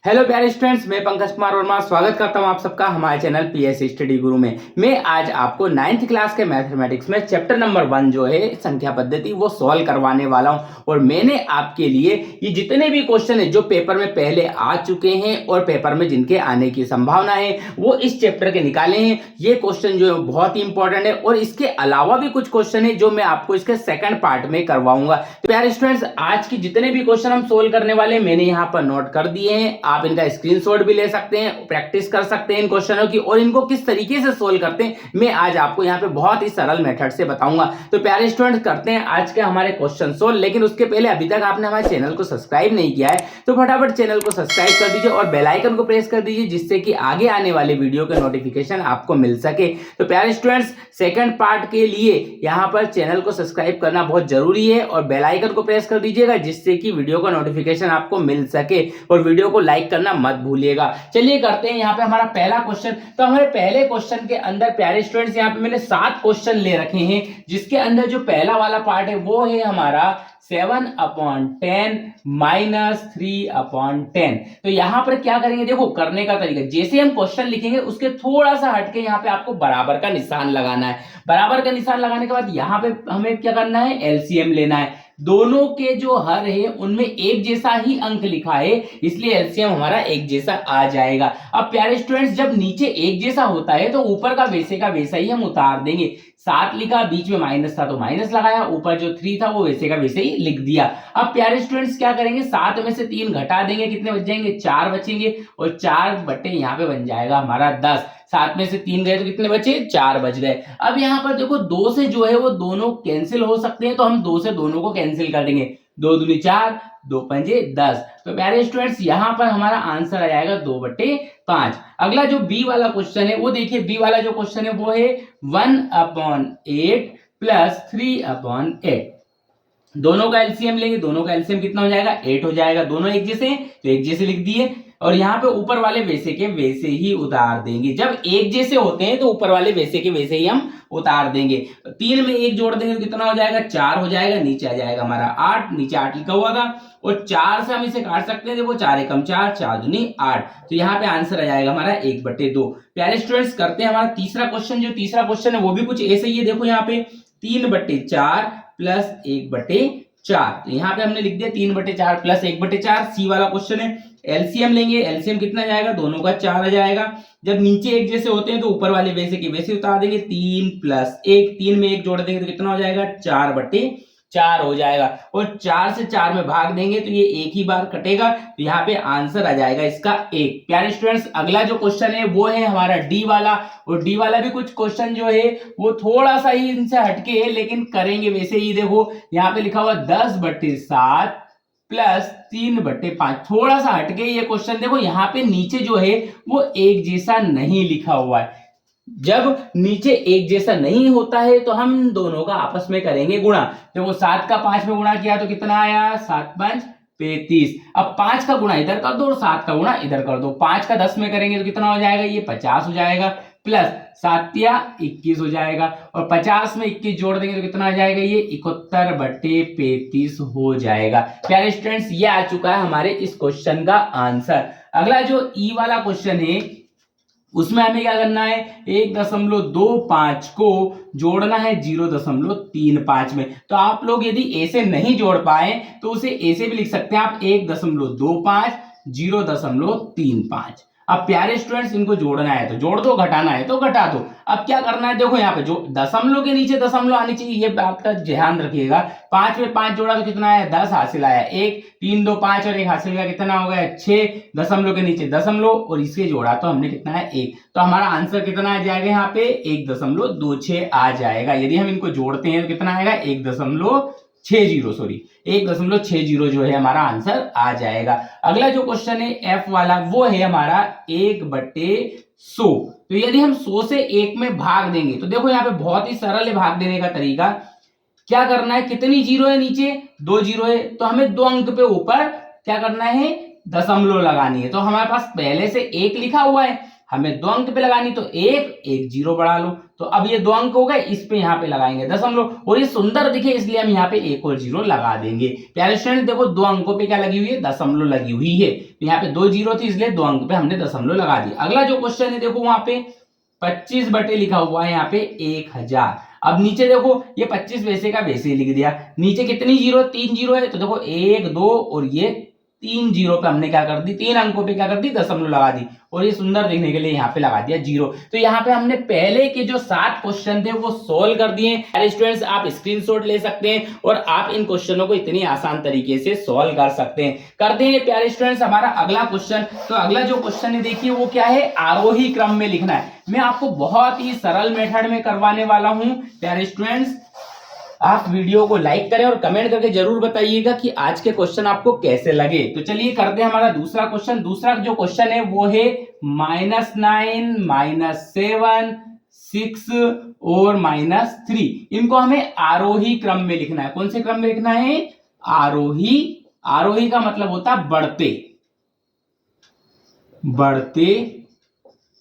Hello प्यारे students, मैं पंकज कुमार वर्मा स्वागत करता हूं आप सबका हमारे चैनल पीएस स्टडी गुरु में। मैं आज आपको 9th क्लास के मैथमेटिक्स में चैप्टर नंबर 1 जो है संख्या पद्धति वो सॉल्व करवाने वाला हूं। और मैंने आपके लिए ये जितने भी क्वेश्चन है जो पेपर में पहले आ चुके हैं और पेपर में जिनके आने की संभावना है वो इस चैप्टर के निकाले हैं। ये क्वेश्चन जो है बहुत ही इंपॉर्टेंट है और इसके अलावा भी कुछ क्वेश्चन है जो मैं आपको इसके सेकंड पार्ट में करवाऊंगा। तो प्यारे स्टूडेंट्स, आज की जितने भी क्वेश्चन हम सोल्व करने वाले मैंने यहाँ पर नोट कर दिए हैं। आप इनका स्क्रीनशॉट भी ले सकते हैं, प्रैक्टिस कर सकते हैं इन क्वेश्चनों की और इनको किस तरीके से सोल्व करते हैं मैं आज आपको यहाँ पे बहुत ही सरल मेथड से बताऊंगा। तो प्यारे स्टूडेंट्स, करते हैं आज के हमारे क्वेश्चन सोल्व। लेकिन उसके पहले अभी तक आपने हमारे चैनल को सब्सक्राइब नहीं किया है तो फटाफट चैनल को सब्सक्राइब कर दीजिए और बेल आइकन को प्रेस कर दीजिए जिससे कि आगे आने वाले वीडियो के नोटिफिकेशन आपको मिल सके। तो प्यारे स्टूडेंट्स, सेकंड पार्ट के लिए यहाँ पर चैनल को सब्सक्राइब करना बहुत जरूरी है और बेल आइकन को प्रेस कर दीजिएगा जिससे कि वीडियो का नोटिफिकेशन आपको मिल सके और वीडियो को लाइक करना मत भूलिएगा। चलिए करते हैं यहाँ पे हमारा पहला क्वेश्चन। तो हमारे पहले क्वेश्चन के अंदर प्यारे स्टूडेंट्स यहाँ पे मैंने 7 क्वेश्चन ले रखे हैं जिसके अंदर जो पहला वाला पार्ट है वो है हमारा 7/10 माइनस 3/10। तो यहां पर क्या करेंगे, देखो करने का तरीका, जैसे हम क्वेश्चन लिखेंगे उसके थोड़ा सा हटके यहाँ पे आपको बराबर का निशान लगाना है। बराबर का निशान लगाने के बाद यहाँ पे हमें क्या करना है, एलसीएम लेना है। दोनों के जो हर है उनमें एक जैसा ही अंक लिखा है इसलिए एलसीएम हमारा एक जैसा आ जाएगा। अब प्यारे स्टूडेंट्स, जब नीचे एक जैसा होता है तो ऊपर का वैसा ही हम उतार देंगे। 7 लिखा, बीच में माइनस था तो माइनस लगाया, ऊपर जो 3 था वो वैसे का वैसे ही लिख दिया। अब प्यारे स्टूडेंट्स क्या करेंगे, 7 में से 3 घटा देंगे, कितने बच जाएंगे, 4 बचेंगे और 4 बटे यहाँ पे बन जाएगा हमारा 10। 7 में से 3 गए तो कितने बचे, 4 बच गए। अब यहाँ पर देखो 2 से जो है वो दोनों कैंसिल हो सकते हैं तो हम 2 से दोनों को कैंसिल कर देंगे। 2 दूनी 4, 2 पंजे 10। तो प्यारे स्टूडेंट्स यहाँ पर हमारा आंसर आ जाएगा 2/5। अगला जो बी वाला क्वेश्चन है वो देखिए, बी वाला जो क्वेश्चन है वो है 1/8 प्लस 3/8। दोनों का एलसीएम लेंगे, दोनों का एलसीएम कितना हो जाएगा, 8 हो जाएगा। दोनों एक जैसे हैं तो एक जैसे लिख दिए और यहाँ पे ऊपर वाले वैसे के वैसे ही उतार देंगे। जब एक जैसे होते हैं तो ऊपर वाले वैसे के वैसे ही हम उतार देंगे। 3 में 1 जोड़ देंगे तो कितना हो जाएगा, 4 हो जाएगा। नीचे आ जाएगा हमारा 8, नीचे 8 लिखा हुआ था और 4 से हम इसे काट सकते हैं। देखो 4 एकम 4, 4 दूनी 8। तो यहाँ पे आंसर आ जाएगा हमारा 1/2। प्यारे स्टूडेंट्स, करते हैं हमारा तीसरा क्वेश्चन। जो तीसरा क्वेश्चन है वो भी कुछ ऐसे ही है। देखो यहाँ पे 3/4 प्लस 1/4। तो यहाँ पे हमने लिख दिया 3/4 प्लस 1/4। सी वाला क्वेश्चन है, एलसीएम लेंगे, एलसीएम कितना जाएगा, दोनों का 4 आ जाएगा। जब नीचे एक जैसे होते हैं तो ऊपर वाले वैसे के वैसे उतार देंगे। 3 प्लस 1, 3 में 1 जोड़ देंगे तो कितना हो जाएगा, 4/4 हो जाएगा। और 4 से 4 में भाग देंगे तो ये एक ही बार कटेगा तो यहाँ पे आंसर आ जाएगा इसका 1। प्यारे स्टूडेंट्स, अगला जो क्वेश्चन है वो है हमारा डी वाला। और डी वाला भी कुछ क्वेश्चन जो है वो थोड़ा सा ही इनसे हटके है लेकिन करेंगे वैसे ही। देखो यहाँ पे लिखा हुआ 10/7 प्लस 3/5। थोड़ा सा हटके ये क्वेश्चन। देखो यहाँ पे नीचे जो है वो एक जैसा नहीं लिखा हुआ है। जब नीचे एक जैसा नहीं होता है तो हम दोनों का आपस में करेंगे गुणा। देखो 7 का 5 में गुणा किया तो कितना आया, 7×5 35। अब 5 का गुणा इधर कर दो और 7 का गुणा इधर कर दो। 5 का 10 में करेंगे तो कितना हो जाएगा, ये 50 हो जाएगा। प्लस 7×21 हो जाएगा और 50 में 21 जोड़ देंगे तो कितना आ जाएगा, ये 71/35 हो जाएगा। प्यारे स्टूडेंट्स, ये आ चुका है हमारे इस क्वेश्चन का आंसर। अगला जो ई वाला क्वेश्चन है उसमें हमें क्या करना है, 1.25 को जोड़ना है 0.35 में। तो आप लोग यदि ऐसे नहीं जोड़ पाए तो उसे ऐसे भी लिख सकते हैं आप, 1.25 0.35। अब प्यारे स्टूडेंट्स, इनको जोड़ना है तो जोड़ दो, घटाना है तो घटा दो। अब क्या करना है, देखो यहाँ पे जो दशमलव के नीचे दशमलव आनी चाहिए ये बात का ध्यान रखिएगा। 5 में 5 जोड़ा तो कितना आया, 10 हासिल आया। 1 3 2 5 और 1 हासिल का कितना हो गया, 6। दशमलव के नीचे दशमलव और इसके जोड़ा तो हमने कितना है, 1। तो हमारा आंसर कितना आ जाएगा, यहाँ पे 1.26 आ जाएगा। यदि हम इनको जोड़ते हैं तो कितना आएगा, 1.60 जो है हमारा आंसर आ जाएगा। अगला जो क्वेश्चन है एफ वाला वो है हमारा 1/100। तो यदि हम 100 से 1 में भाग देंगे तो देखो यहाँ पे बहुत ही सरल है भाग देने का तरीका। क्या करना है, कितनी जीरो है नीचे, 2 जीरो है तो हमें 2 अंक पे ऊपर क्या करना है, दशमलव लगानी है। तो हमारे पास पहले से 1 लिखा हुआ है, हमें 2 अंक पे लगानी, तो एक जीरो बढ़ा लो, तो अब ये 2 अंक हो गए, इस पे यहाँ पे लगाएंगे दशमलव, और ये सुंदर दिखे इसलिए हम यहाँ पे एक और जीरो लगा देंगे। प्यारे स्टूडेंट देखो 2 अंकों पे क्या लगी हुई है, दशमलव लगी हुई है, यहाँ पे 2 जीरो थी इसलिए 2 अंक पे हमने दशमलव लगा दिया। अगला जो क्वेश्चन है देखो वहां पे 25 बटे लिखा हुआ है यहाँ पे 1000। अब नीचे देखो ये 25 वैसे का वैसे ही लिख दिया, नीचे कितनी जीरो, 3 जीरो है, तो देखो 1 2 और ये 3 जीरो पे हमने क्या कर दी, 3 अंकों पे क्या कर दी, दशमलव लगा दी, और ये सुंदर दिखने के लिए यहाँ पे लगा दिया जीरो। तो यहाँ पे हमने पहले के जो 7 क्वेश्चन थे वो सोल्व कर दिए। स्टूडेंट्स आप स्क्रीनशॉट ले सकते हैं और आप इन क्वेश्चनों को इतनी आसान तरीके से सोल्व कर सकते हैं। करते हैं प्यारे स्टूडेंट्स हमारा अगला क्वेश्चन। तो अगला जो क्वेश्चन है देखिए वो क्या है, आरोही क्रम में लिखना है। मैं आपको बहुत ही सरल मेथड में करवाने वाला हूं। प्यारे स्टूडेंट्स आप वीडियो को लाइक करें और कमेंट करके जरूर बताइएगा कि आज के क्वेश्चन आपको कैसे लगे। तो चलिए करते हैं हमारा दूसरा क्वेश्चन। दूसरा जो क्वेश्चन है वो है -9 -7 6 और -3। इनको हमें आरोही क्रम में लिखना है। कौन से क्रम में लिखना है, आरोही। आरोही का मतलब होता है बढ़ते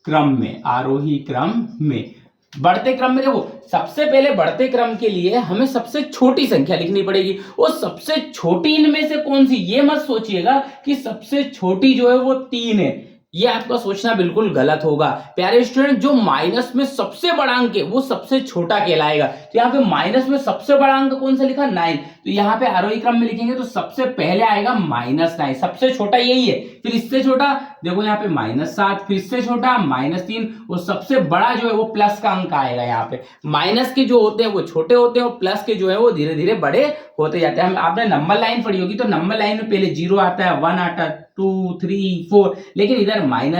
क्रम में, आरोही क्रम में। बढ़ते क्रम में देखो सबसे पहले बढ़ते क्रम के लिए हमें सबसे छोटी संख्या लिखनी पड़ेगी, और सबसे छोटी इनमें से कौन सी, ये मत सोचिएगा कि सबसे छोटी जो है वो 3 है, ये आपका सोचना बिल्कुल गलत होगा। प्यारे स्टूडेंट जो माइनस में सबसे बड़ा अंक है वो सबसे छोटा कहलाएगा। तो यहाँ पे माइनस में सबसे बड़ा अंक कौन सा लिखा, 9। तो यहाँ पे आरोही क्रम में लिखेंगे तो सबसे पहले आएगा -9, सबसे छोटा यही है। फिर इससे छोटा देखो यहाँ पे -7, फिर इससे छोटा -3, और सबसे बड़ा जो है वो प्लस का अंक आएगा। यहाँ पे माइनस के जो होते हैं वो छोटे होते हैं और प्लस के जो है वो धीरे धीरे बड़े होते जाते हैं। आपने नंबर लाइन पढ़ी होगी तो नंबर लाइन में पहले 0 आता है, 1 आता है, 2 3 4, लेकिन इधर -1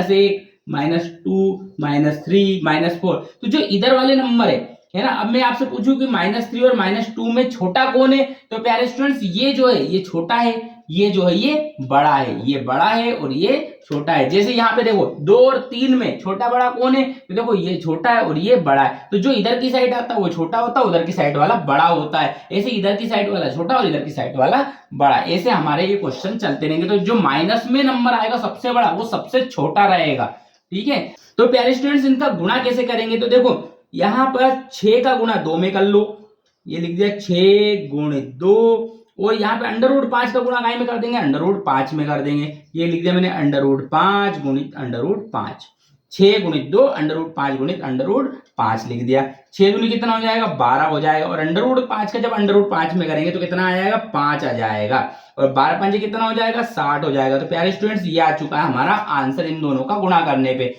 -2 -3 -4। तो जो इधर वाले नंबर है ना, अब मैं आपसे पूछूं कि -3 और -2 में छोटा कौन है, तो प्यारे स्टूडेंट्स ये जो है ये छोटा है, ये जो है ये बड़ा है, ये बड़ा है और ये छोटा है। जैसे यहाँ पे देखो 2 और 3 में छोटा बड़ा कौन है, तो देखो ये छोटा है और ये बड़ा है। तो जो इधर की साइड आता है वो छोटा होता है, उधर की साइड वाला बड़ा होता है। ऐसे इधर की साइड वाला छोटा और इधर की साइड वाला बड़ा, ऐसे हमारे ये क्वेश्चन चलते रहेंगे। तो जो माइनस में नंबर आएगा सबसे बड़ा वो सबसे छोटा रहेगा, ठीक है। तो प्यारे स्टूडेंट्स इनका गुणा कैसे करेंगे, तो देखो यहां पर 6 का गुणा 2 में कर लो, ये लिख दिया 6 गुणित 2, और यहाँ पे √5 का गुणा काय में कर देंगे, √5 में कर देंगे। ये लिख दिया मैंने √5 गुणित √5, 6 गुणित 2 √5 गुणित √5 लिख दिया। 6 दूनी कितना हो जाएगा, 12 हो जाएगा, और √5 का जब √5 में करेंगे तो कितना आ जाएगा, 5 आ जाएगा, और 12 5 कितना हो जाएगा, 60 हो जाएगा। तो प्यारे स्टूडेंट्स ये आ चुका है हमारा आंसर इन दोनों का गुणा करने पे।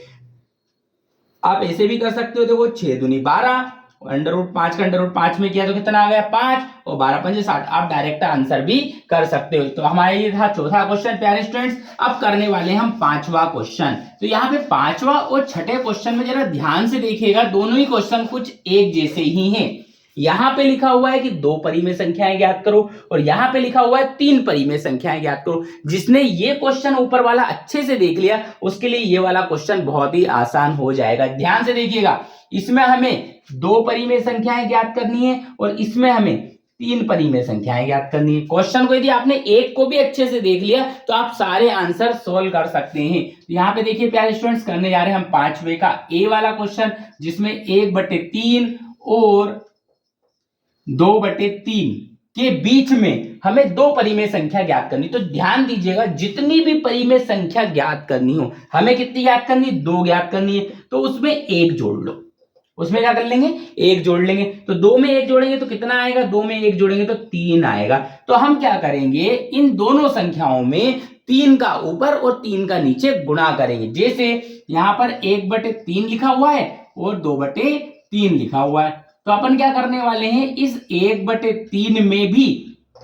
आप ऐसे भी कर सकते हो, देखो 6 दूनी 12, √5 का √5 में किया तो कितना आ गया, 5, और 12 5 60। आप डायरेक्ट आंसर भी कर सकते हो। तो हमारा ये था चौथा क्वेश्चन। प्यारे स्टूडेंट्स अब करने वाले हैं हम 5वां क्वेश्चन। तो यहाँ पे 5वां और छठे क्वेश्चन में जरा ध्यान से देखिएगा, दोनों ही क्वेश्चन कुछ एक जैसे ही हैं। यहाँ पे लिखा हुआ है कि 2 परिमेय संख्याएं ज्ञात करो, और यहाँ पे लिखा हुआ है 3 परिमेय संख्याएं ज्ञात करो। जिसने ये क्वेश्चन ऊपर वाला अच्छे से देख लिया उसके लिए ये वाला क्वेश्चन बहुत ही आसान हो जाएगा। ध्यान से देखिएगा, इसमें हमें 2 परिमेय संख्याएं ज्ञात करनी है और इसमें हमें 3 परिमेय संख्याएं ज्ञात करनी है। क्वेश्चन को यदि आपने एक को भी अच्छे से देख लिया तो आप सारे आंसर सोल्व कर सकते हैं। यहाँ पे देखिए प्यारे स्टूडेंट्स करने जा रहे हैं हम 5वें का ए वाला क्वेश्चन, जिसमें 1/3 और 2/3 के बीच में हमें 2 परिमेय संख्या ज्ञात करनी। तो ध्यान दीजिएगा, जितनी भी परिमेय संख्या ज्ञात करनी हो हमें कितनी ज्ञात करनी है, 2 ज्ञात करनी है। तो उसमें 1 जोड़ लो, उसमें क्या कर लेंगे, 1 जोड़ लेंगे। तो 2 में 1 जोड़ेंगे तो कितना आएगा, 2 में 1 जोड़ेंगे तो 3 आएगा। तो हम क्या करेंगे, इन दोनों संख्याओं में 3 का ऊपर और 3 का नीचे गुणा करेंगे। जैसे यहां पर 1/3 लिखा हुआ है और 2/3 लिखा हुआ है, तो अपन क्या करने वाले हैं, इस 1/3 में भी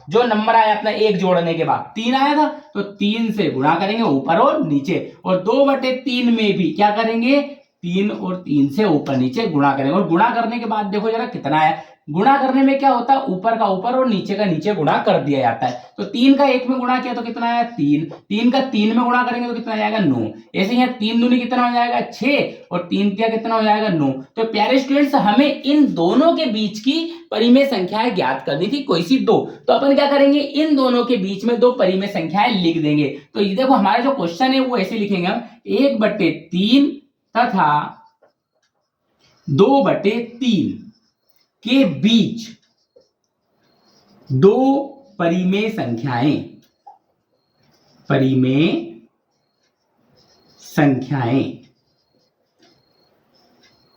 जो नंबर आया अपना 1 जोड़ने के बाद 3 आया था, तो 3 से गुणा करेंगे ऊपर और नीचे, और 2/3 में भी क्या करेंगे, 3 और 3 से ऊपर नीचे गुणा करेंगे। और गुणा करने के बाद देखो जरा कितना है, गुणा करने में क्या होता है, ऊपर का ऊपर और नीचे का नीचे गुणा कर दिया जाता है। तो 3 का 1 में गुणा किया तो कितना आया, 3, 3 का 3 में गुणा करेंगे तो कितना जाएगा, 9। ऐसे यहाँ 3 दूनी कितना हो जाएगा, 6, और 3 तिया कितना हो जाएगा, 9। तो प्यारे स्टूडेंट्स हमें इन दोनों के बीच की परिमेय संख्याएं ज्ञात करनी थी, कोई सी 2। तो अपन क्या करेंगे, इन दोनों के बीच में 2 परिमेय संख्याएं लिख देंगे। तो ये देखो हमारा जो क्वेश्चन है वो ऐसे लिखेंगे हम, 1/3 तथा 2/3 के बीच दो परिमेय संख्याएं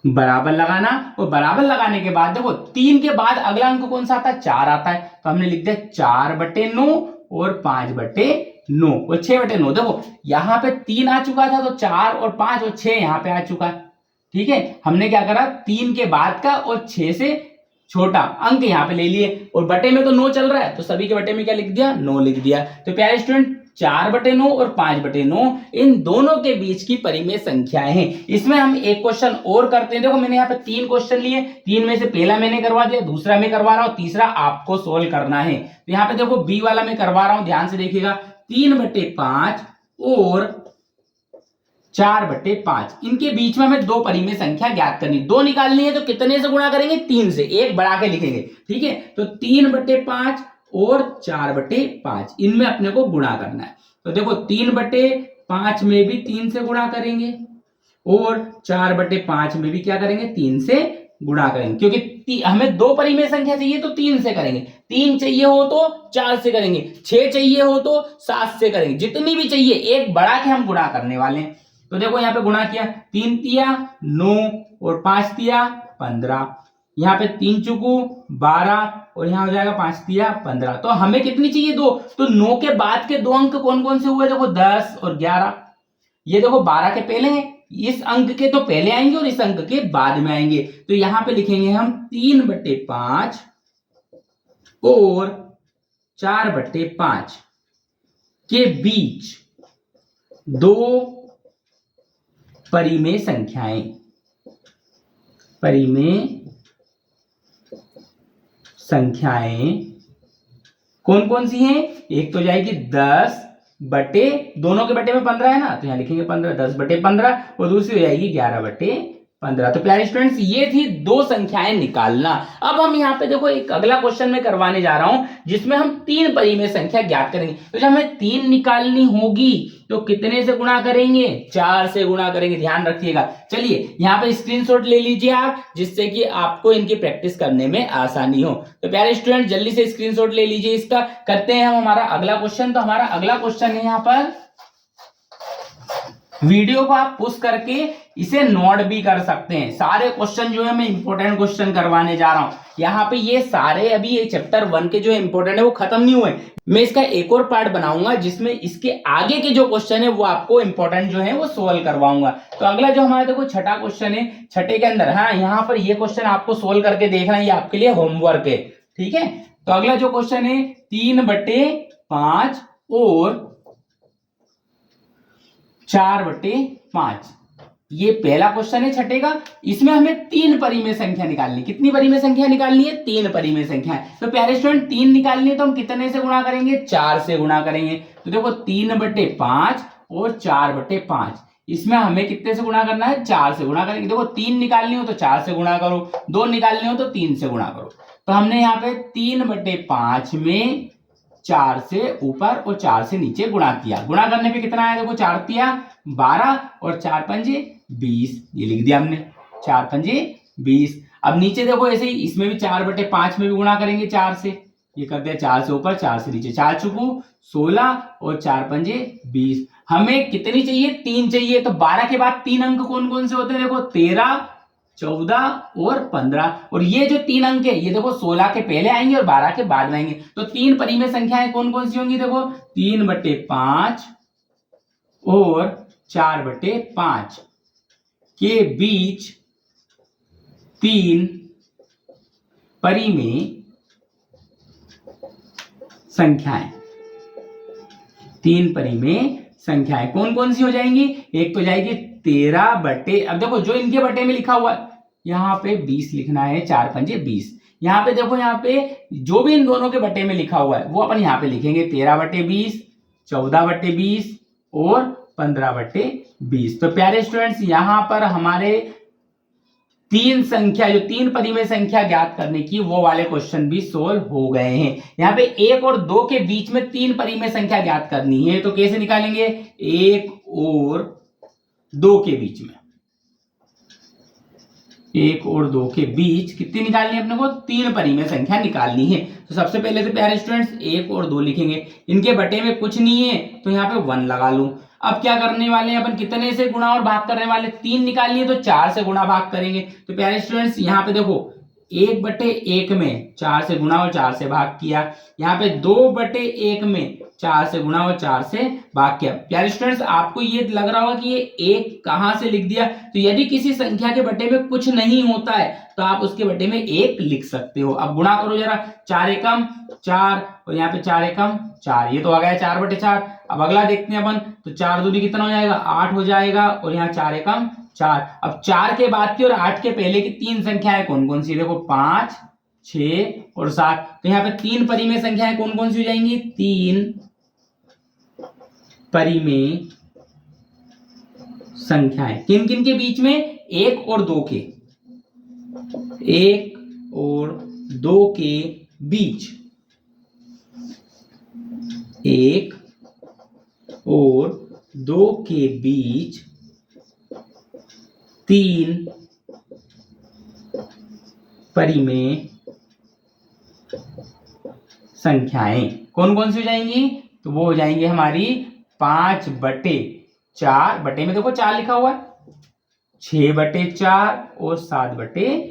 बराबर लगाना। और बराबर लगाने के बाद देखो 3 के बाद अगला अंक कौन सा आता है, 4 आता है, तो हमने लिख दिया 4/9 और 5/9 और 6/9। देखो यहां पे 3 आ चुका था तो 4 और 5 और 6 यहां पे आ चुका है। ठीक है, हमने क्या करा, 3 के बाद का और 6 से छोटा अंक यहां पे ले लिए, और बटे में तो 9 चल रहा है तो सभी के बटे में क्या लिख दिया, 9 लिख दिया। तो प्यारे स्टूडेंट 4/9 और 5/9 इन दोनों के बीच की परिमेय संख्याएं हैं। इसमें हम एक क्वेश्चन और करते हैं। देखो मैंने यहाँ पे 3 क्वेश्चन लिए, 3 में से पहला मैंने करवा दिया, दूसरा मैं करवा रहा हूं, तीसरा आपको सोल्व करना है। तो यहाँ पे देखो बी वाला मैं करवा रहा हूं, ध्यान से देखिएगा। 3/5 और 4/5 इनके बीच में हमें दो परिमेय संख्या ज्ञात करनी, दो निकालनी है। तो कितने से गुणा करेंगे, 3 से, एक बढ़ा के लिखेंगे। ठीक है, तो 3/5 और 4/5 इनमें अपने को गुणा करना है। तो देखो 3/5 में भी 3 से गुणा करेंगे और 4/5 में भी क्या करेंगे, 3 से गुणा करेंगे, क्योंकि हमें दो परिमेय संख्या चाहिए तो 3 से करेंगे, 3 चाहिए हो तो 4 से करेंगे, 6 चाहिए हो तो 7 से करेंगे, जितनी भी चाहिए एक बढ़ा के हम गुणा करने वाले हैं। तो देखो यहाँ पे गुणा किया, 3 तिया 9 और 5 तिया 15, यहाँ पे 3 चुकू 12 और यहाँ हो जाएगा 5 तिया 15। तो हमें कितनी चाहिए, 2। तो 9 के बाद के दो अंक कौन कौन से हुए, देखो 10 और 11। ये देखो 12 के पहले हैं, इस अंक के तो पहले आएंगे और इस अंक के बाद में आएंगे। तो यहां पे लिखेंगे हम 3/5 और 4/5 के बीच दो परिमेय संख्याएं कौन कौन सी हैं, एक तो जाएगी 10 बटे, दोनों के बटे में 15 है ना, तो यहां लिखेंगे 15, 10/15, और दूसरी हो जाएगी 11/15। तो प्यारे स्टूडेंट्स ये थी दो संख्याएं निकालना। अब हम यहाँ पे देखो एक अगला क्वेश्चन में करवाने जा रहा हूं जिसमें हम 3 परिमेय संख्या ज्ञात करेंगे। तो जब हमें 3 निकालनी होगी तो कितने से गुणा करेंगे, 4 से गुणा करेंगे, ध्यान रखिएगा। चलिए यहाँ पे स्क्रीनशॉट ले लीजिए आप, जिससे कि आपको इनकी प्रैक्टिस करने में आसानी हो। तो प्यारे स्टूडेंट जल्दी से स्क्रीनशॉट ले लीजिए इसका। करते हैं हम हमारा अगला क्वेश्चन। तो हमारा अगला क्वेश्चन है, यहाँ पर वीडियो को आप पुश करके इसे नोट भी कर सकते हैं। सारे क्वेश्चन जो है मैं इंपॉर्टेंट क्वेश्चन करवाने जा रहा हूं। यहाँ पे ये सारे अभी ये चैप्टर 1 के जो इंपॉर्टेंट है वो खत्म नहीं हुए, मैं इसका एक और पार्ट बनाऊंगा जिसमें इसके आगे के जो क्वेश्चन है वो आपको इंपॉर्टेंट जो है वो सोल्व करवाऊंगा। तो अगला जो हमारा देखो छठा क्वेश्चन है, छठे के अंदर, हाँ यहाँ पर ये क्वेश्चन आपको सोल्व करके देखना, ये आपके लिए होमवर्क है। ठीक है, तो अगला जो क्वेश्चन है 3/5 और 4/5, ये पहला क्वेश्चन है छठे का। इसमें हमें 3 परिमेय संख्या निकालनी। कितनी परिमेय संख्या निकालनी है, 3 परिमेय संख्या है। तो प्यारे स्टूडेंट 3 निकालनी है तो हम कितने से गुणा करेंगे, 4 से गुणा करेंगे। तो देखो 3/5 और 4/5 इसमें हमें कितने से गुणा करना है, 4 से गुणा करेंगे। देखो 3 निकालनी हो तो 4 से गुणा करो, 2 निकालनी हो तो 3 से गुणा करो। तो हमने यहाँ पे 3/5 में 4 से ऊपर और 4 से नीचे गुणा किया। गुणा करने पे कितना आया, देखो 4 तिया 12 और 4 पंजे 20, ये लिख दिया हमने, 4 पंजे 20। अब नीचे देखो ऐसे ही इसमें भी 4/5 में भी गुणा करेंगे 4 से, ये कर दिया 4 से ऊपर 4 से नीचे, 4 चुकू 16 और 4 पंजे 20। हमें कितनी चाहिए, 3 चाहिए। तो 12 के बाद 3 अंक कौन कौन से होते हैं, देखो 13, 14 और 15, और ये जो 3 अंक है ये देखो 16 के पहले आएंगे और 12 के बाद में आएंगे। तो 3 परिमेय संख्याएं कौन कौन सी होंगी, देखो 3/5 और 4/5 के बीच 3 परिमेय संख्याएं, 3 परिमेय संख्याएं कौन कौन सी हो जाएंगी, एक तो जाएगी 13 बटे, अब देखो जो इनके बटे में लिखा हुआ है यहाँ पे 20 लिखना है, 4 पंजे 20। यहाँ पे देखो यहाँ पे जो भी इन दोनों के बटे में लिखा हुआ है वो अपन यहाँ पे लिखेंगे 13/20, 14/20 और 15/20। तो प्यारे स्टूडेंट्स यहाँ पर हमारे 3 संख्या, जो 3 परिमेय संख्या ज्ञात करने की वो वाले क्वेश्चन भी सोल्व हो गए हैं। यहाँ पे 1 और 2 के बीच में 3 परिमेय संख्या ज्ञात करनी है, तो कैसे निकालेंगे, 1 और 2 के बीच में 1 और 2 के बीच कितनी निकालनी है अपने को? 3 परिमेय संख्या निकालनी है। तो सबसे पहले तो प्यारे स्टूडेंट्स 1 और 2 लिखेंगे, इनके बटे में कुछ नहीं है तो यहाँ पे 1 लगा लूं। अब क्या करने वाले हैं अपन, कितने से गुणा और भाग करने वाले? 3 निकालनी है तो 4 से गुणा भाग करेंगे। तो प्यारे स्टूडेंट्स यहाँ पे देखो 1/1 में 4 से गुणा और 4 से भाग किया, यहाँ पे 2/1 में 4 से गुणा और 4 से भाग किया। प्यारे स्टूडेंट्स आपको ये लग रहा होगा कि ये 1 कहां से लिख दिया, तो यदि किसी संख्या के बटे में कुछ नहीं होता है तो आप उसके बटे में 1 लिख सकते हो। अब गुणा करो जरा, 4 एकम 4 और यहाँ पे 4 एकम 4, ये तो आ गया 4/4। अब अगला देखते हैं अपन, तो 4 दूनी कितना हो जाएगा? 8 हो जाएगा और यहाँ 4 एकम 4। अब 4 के बाद की और 8 के पहले की 3 संख्याएं कौन कौन सी? देखो 5, 6 और 7। तो यहाँ पे 3 परिमेय संख्याएं कौन कौन सी हो जाएंगी? 3 परिमेय संख्याएं किन किन के बीच में? 1 और 2 के, 1 और 2 के बीच, 1 और 2 के बीच 3 परिमेय संख्याएं कौन कौन सी हो जाएंगी? तो वो हो जाएंगी हमारी 5/4, बटे में देखो 4 लिखा हुआ है, 6/4 और 7/4।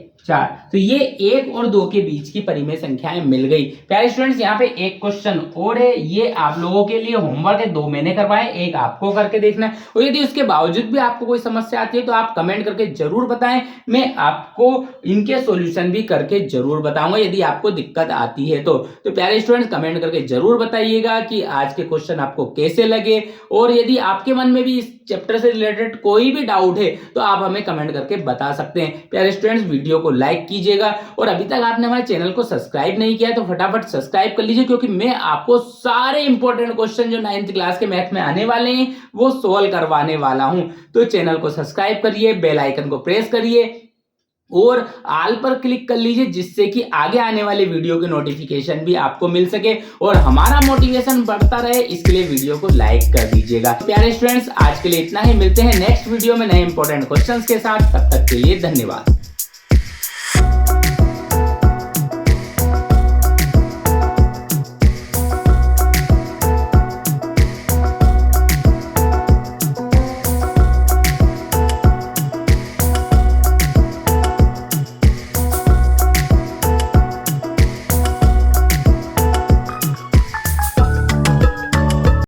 तो ये 1 और 2 के बीच की परिमेय संख्याएं मिल गई। प्यारे स्टूडेंट्स यहाँ पे एक क्वेश्चन और है, ये आप लोगों के लिए होमवर्क है, 2 मैंने करवाए, एक आपको करके देखना है। और यदि उसके बावजूद भी आपको कोई समस्या आती है तो आप कमेंट करके जरूर बताएं, मैं आपको इनके सॉल्यूशन भी करके जरूर बताऊंगा यदि आपको दिक्कत आती है तो प्यारे स्टूडेंट्स कमेंट करके जरूर बताइएगा कि आज के क्वेश्चन आपको कैसे लगे। और यदि आपके मन में भी इस चैप्टर से रिलेटेड कोई भी डाउट है तो आप हमें कमेंट करके बता सकते हैं। प्यारे स्टूडेंट्स वीडियो को लाइक कीजिएगा और अभी तक आपने हमारे चैनल को सब्सक्राइब नहीं किया है तो फटाफट सब्सक्राइब कर लीजिए, क्योंकि मैं आपको सारे इंपॉर्टेंट क्वेश्चन जो 9th क्लास के मैथ में आने वाले हैं वो सोल्व करवाने वाला हूं। तो चैनल को सब्सक्राइब करिए, बेल आइकन को प्रेस करिए और ऑल पर क्लिक कर लीजिए, जिससे कि आगे आने वाले वीडियो के नोटिफिकेशन भी आपको मिल सके और हमारा मोटिवेशन बढ़ता रहे, इसके लिए वीडियो को लाइक कर दीजिएगा। प्यारे स्टूडेंट्स आज के लिए इतना ही, मिलते हैं नेक्स्ट वीडियो में नए इंपॉर्टेंट क्वेश्चंस के साथ, तब तक के लिए धन्यवाद।